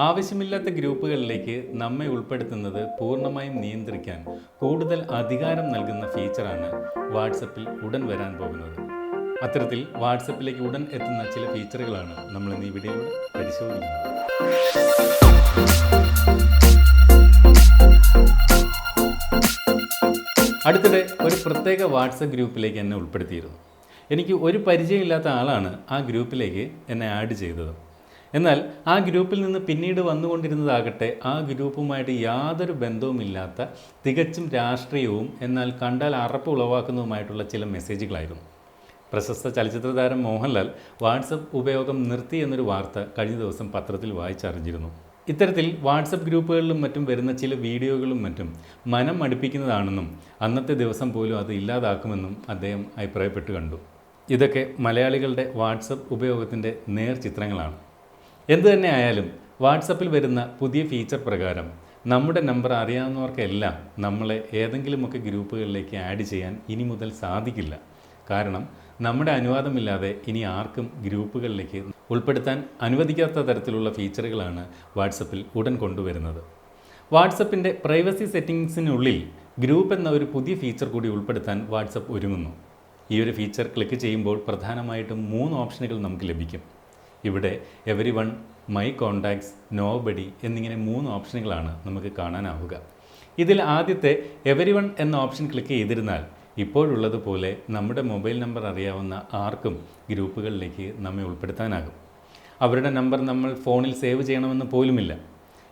ആവശ്യമില്ലാത്ത ഗ്രൂപ്പുകളിലേക്ക് നമ്മെ ഉൾപ്പെടുത്തുന്നത് പൂർണ്ണമായും നിയന്ത്രിക്കാൻ കൂടുതൽ അധികാരം നൽകുന്ന ഫീച്ചറാണ് വാട്സപ്പിൽ ഉടൻ വരാൻ പോകുന്നത്. അത്തരത്തിൽ വാട്സപ്പിലേക്ക് ഉടൻ എത്തുന്ന ചില ഫീച്ചറുകളാണ് നമ്മൾ ഇന്ന് ഈ വീഡിയോയിലൂടെ പരിശോധിക്കുന്നത്. അടുത്തിടെ ഒരു പ്രത്യേക വാട്സപ്പ് ഗ്രൂപ്പിലേക്ക് എന്നെ ഉൾപ്പെടുത്തിയിരുന്നു. എനിക്ക് ഒരു പരിചയമില്ലാത്ത ആളാണ് ആ ഗ്രൂപ്പിലേക്ക് എന്നെ ആഡ് ചെയ്തത്. എന്നാൽ ആ ഗ്രൂപ്പിൽ നിന്ന് പിന്നീട് വന്നുകൊണ്ടിരുന്നതാകട്ടെ ആ ഗ്രൂപ്പുമായിട്ട് യാതൊരു ബന്ധവുമില്ലാത്ത തികച്ചും രാഷ്ട്രീയവും എന്നാൽ കണ്ടാൽ അറപ്പ് ഉളവാക്കുന്നതുമായിട്ടുള്ള ചില മെസ്സേജുകളായിരുന്നു. പ്രശസ്ത ചലച്ചിത്ര താരം മോഹൻലാൽ വാട്സപ്പ് ഉപയോഗം നിർത്തി എന്നൊരു വാർത്ത കഴിഞ്ഞ ദിവസം പത്രത്തിൽ വായിച്ചറിഞ്ഞിരുന്നു. ഇത്തരത്തിൽ വാട്സപ്പ് ഗ്രൂപ്പുകളിലും മറ്റും വരുന്ന ചില വീഡിയോകളും മറ്റും മനം മടുപ്പിക്കുന്നതാണെന്നും അന്നത്തെ ദിവസം പോലും അത് ഇല്ലാതാക്കുമെന്നും അദ്ദേഹം അഭിപ്രായപ്പെട്ടു കണ്ടു. ഇതൊക്കെ മലയാളികളുടെ വാട്സപ്പ് ഉപയോഗത്തിൻ്റെ നേർചിത്രങ്ങളാണ്. എന്തു തന്നെ ആയാലും വാട്സപ്പിൽ വരുന്ന പുതിയ ഫീച്ചർ പ്രകാരം നമ്മുടെ നമ്പർ അറിയാവുന്നവർക്കെല്ലാം നമ്മളെ ഏതെങ്കിലുമൊക്കെ ഗ്രൂപ്പുകളിലേക്ക് ആഡ് ചെയ്യാൻ ഇനി മുതൽ സാധിക്കില്ല. കാരണം നമ്മുടെ അനുവാദമില്ലാതെ ഇനി ആർക്കും ഗ്രൂപ്പുകളിലേക്ക് ഉൾപ്പെടുത്താൻ അനുവദിക്കാത്ത തരത്തിലുള്ള ഫീച്ചറുകളാണ് വാട്സപ്പിൽ ഉടൻ കൊണ്ടുവരുന്നത്. വാട്സപ്പിൻ്റെ പ്രൈവസി സെറ്റിംഗ്സിനുള്ളിൽ ഗ്രൂപ്പ് എന്ന ഒരു പുതിയ ഫീച്ചർ കൂടി ഉൾപ്പെടുത്താൻ വാട്സപ്പ് ഒരുങ്ങുന്നു. ഈ ഒരു ഫീച്ചർ ക്ലിക്ക് ചെയ്യുമ്പോൾ പ്രധാനമായിട്ടും 3 ഓപ്ഷനുകൾ നമുക്ക് ലഭിക്കും. ഇവിടെ every one, my contacts, nobody എന്നിങ്ങനെ 3 ഓപ്ഷനുകളാണ് നമുക്ക് കാണാനാവുക. ഇതിൽ ആദ്യത്തെ എവരി വൺ എന്ന ഓപ്ഷൻ ക്ലിക്ക് ചെയ്തിരുന്നാൽ ഇപ്പോഴുള്ളതുപോലെ നമ്മുടെ മൊബൈൽ നമ്പർ അറിയാവുന്ന ആർക്കും ഗ്രൂപ്പുകളിലേക്ക് നമ്മെ ഉൾപ്പെടുത്താനാകും. അവരുടെ നമ്പർ നമ്മൾ ഫോണിൽ സേവ് ചെയ്യണമെന്ന് പോലുമില്ല.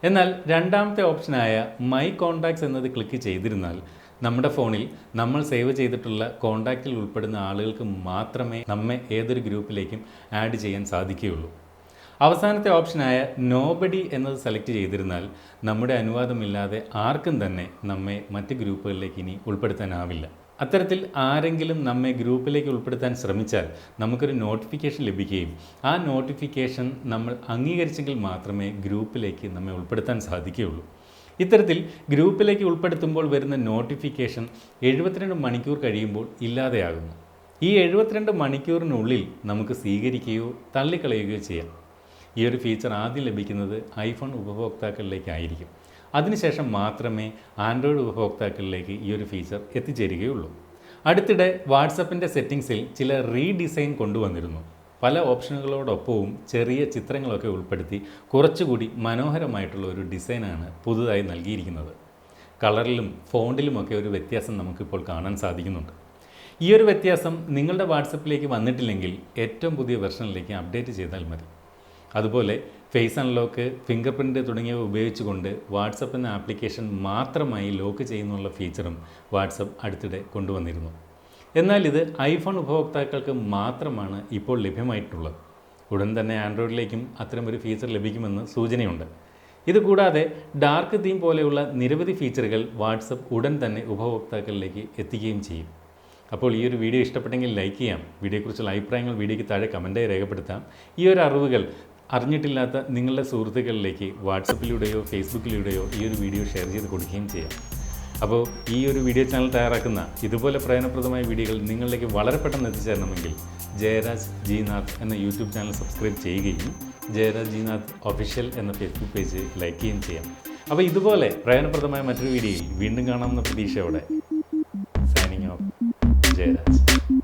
എന്നാൽ രണ്ടാമത്തെ ഓപ്ഷനായ മൈ കോണ്ടാക്ട്സ് എന്നത് ക്ലിക്ക് ചെയ്തിരുന്നാൽ നമ്മുടെ ഫോണിൽ നമ്മൾ സേവ് ചെയ്തിട്ടുള്ള കോണ്ടാക്റ്റിൽ ഉൾപ്പെടുന്ന ആളുകൾക്ക് മാത്രമേ നമ്മെ ഏതൊരു ഗ്രൂപ്പിലേക്കും ആഡ് ചെയ്യാൻ സാധിക്കുകയുള്ളൂ. അവസാനത്തെ ഓപ്ഷനായ നോബഡി എന്നത് സെലക്ട് ചെയ്തിരുന്നാൽ നമ്മുടെ അനുവാദമില്ലാതെ ആർക്കും തന്നെ നമ്മെ മറ്റ് ഗ്രൂപ്പുകളിലേക്ക് ഇനി ഉൾപ്പെടുത്താനാവില്ല. അത്തരത്തിൽ ആരെങ്കിലും നമ്മെ ഗ്രൂപ്പിലേക്ക് ഉൾപ്പെടുത്താൻ ശ്രമിച്ചാൽ നമുക്കൊരു നോട്ടിഫിക്കേഷൻ ലഭിക്കുകയും ആ നോട്ടിഫിക്കേഷൻ നമ്മൾ അംഗീകരിച്ചെങ്കിൽ മാത്രമേ ഗ്രൂപ്പിലേക്ക് നമ്മെ ഉൾപ്പെടുത്താൻ സാധിക്കുകയുള്ളൂ. ഇത്തരത്തിൽ ഗ്രൂപ്പിലേക്ക് ഉൾപ്പെടുത്തുമ്പോൾ വരുന്ന നോട്ടിഫിക്കേഷൻ 72 മണിക്കൂർ കഴിയുമ്പോൾ ഇല്ലാതെയാകുന്നു. ഈ 72 മണിക്കൂറിനുള്ളിൽ നമുക്ക് സ്വീകരിക്കുകയോ തള്ളിക്കളയുകയോ ചെയ്യാം. ഈ ഒരു ഫീച്ചർ ആദ്യം ലഭിക്കുന്നത് ഐഫോൺ ഉപഭോക്താക്കളിലേക്കായിരിക്കും. അതിനുശേഷം മാത്രമേ ആൻഡ്രോയിഡ് ഉപഭോക്താക്കളിലേക്ക് ഈ ഒരു ഫീച്ചർ എത്തിച്ചേരുകയുള്ളൂ. അടുത്തിടെ വാട്സപ്പിൻ്റെ സെറ്റിംഗ്സിൽ ചില റീഡിസൈൻ കൊണ്ടുവന്നിരുന്നു. പല ഓപ്ഷനുകളോടൊപ്പവും ചെറിയ ചിത്രങ്ങളൊക്കെ ഉൾപ്പെടുത്തി കുറച്ചുകൂടി മനോഹരമായിട്ടുള്ള ഒരു ഡിസൈനാണ് പുതുതായി നൽകിയിരിക്കുന്നത്. കളറിലും ഫോണ്ടിലുമൊക്കെ ഒരു വ്യത്യാസം നമുക്കിപ്പോൾ കാണാൻ സാധിക്കുന്നുണ്ട്. ഈ ഒരു വ്യത്യാസം നിങ്ങളുടെ വാട്സപ്പിലേക്ക് വന്നിട്ടില്ലെങ്കിൽ ഏറ്റവും പുതിയ വെർഷനിലേക്ക് അപ്ഡേറ്റ് ചെയ്താൽ മതി. അതുപോലെ ഫേസ് അൺലോക്ക്, ഫിംഗർ പ്രിൻ്റ് തുടങ്ങിയവ ഉപയോഗിച്ചുകൊണ്ട് വാട്സപ്പ് എന്ന ആപ്ലിക്കേഷൻ മാത്രമായി ലോക്ക് ചെയ്യുന്നുള്ള ഫീച്ചറും വാട്സപ്പ് അടുത്തിടെ കൊണ്ടുവന്നിരുന്നു. എന്നാൽ ഇത് ഐഫോൺ ഉപഭോക്താക്കൾക്ക് മാത്രമാണ് ഇപ്പോൾ ലഭ്യമായിട്ടുള്ളത്. ഉടൻ തന്നെ ആൻഡ്രോയിഡിലേക്കും അത്തരമൊരു ഫീച്ചർ ലഭിക്കുമെന്ന് സൂചനയുണ്ട്. ഇതുകൂടാതെ ഡാർക്ക് തീം പോലെയുള്ള നിരവധി ഫീച്ചറുകൾ വാട്സപ്പ് ഉടൻ തന്നെ ഉപഭോക്താക്കളിലേക്ക് എത്തിക്കുകയും ചെയ്യും. അപ്പോൾ ഈ ഒരു വീഡിയോ ഇഷ്ടപ്പെട്ടെങ്കിൽ ലൈക്ക് ചെയ്യാം. വീഡിയോയെക്കുറിച്ചുള്ള അഭിപ്രായങ്ങൾ വീഡിയോയ്ക്ക് താഴെ കമൻറ്റായി രേഖപ്പെടുത്താം. ഈ ഒരു അറിവുകൾ അറിഞ്ഞിട്ടില്ലാത്ത നിങ്ങളുടെ സുഹൃത്തുക്കളിലേക്ക് വാട്സപ്പിലൂടെയോ ഫേസ്ബുക്കിലൂടെയോ ഈ ഒരു വീഡിയോ ഷെയർ ചെയ്ത് കൊടുക്കുകയും ചെയ്യാം. അപ്പോൾ ഈ ഒരു വീഡിയോ ചാനൽ തയ്യാറാക്കുന്ന ഇതുപോലെ പ്രയോജനപ്രദമായ വീഡിയോകൾ നിങ്ങളിലേക്ക് വളരെ പെട്ടെന്ന് എത്തിച്ചേരണമെങ്കിൽ ജയരാജ് ജി നാഥ് എന്ന യൂട്യൂബ് ചാനൽ സബ്സ്ക്രൈബ് ചെയ്യുകയും ജയരാജ് ജി നാഥ് ഒഫീഷ്യൽ എന്ന ഫേസ്ബുക്ക് പേജ് ലൈക്ക് ചെയ്യുകയും ചെയ്യാം. അപ്പോൾ ഇതുപോലെ പ്രയോജനപ്രദമായ മറ്റൊരു വീഡിയോയിൽ വീണ്ടും കാണാമെന്ന പ്രതീക്ഷയോടെ സൈനിങ് ഓഫ് ജയരാജ്.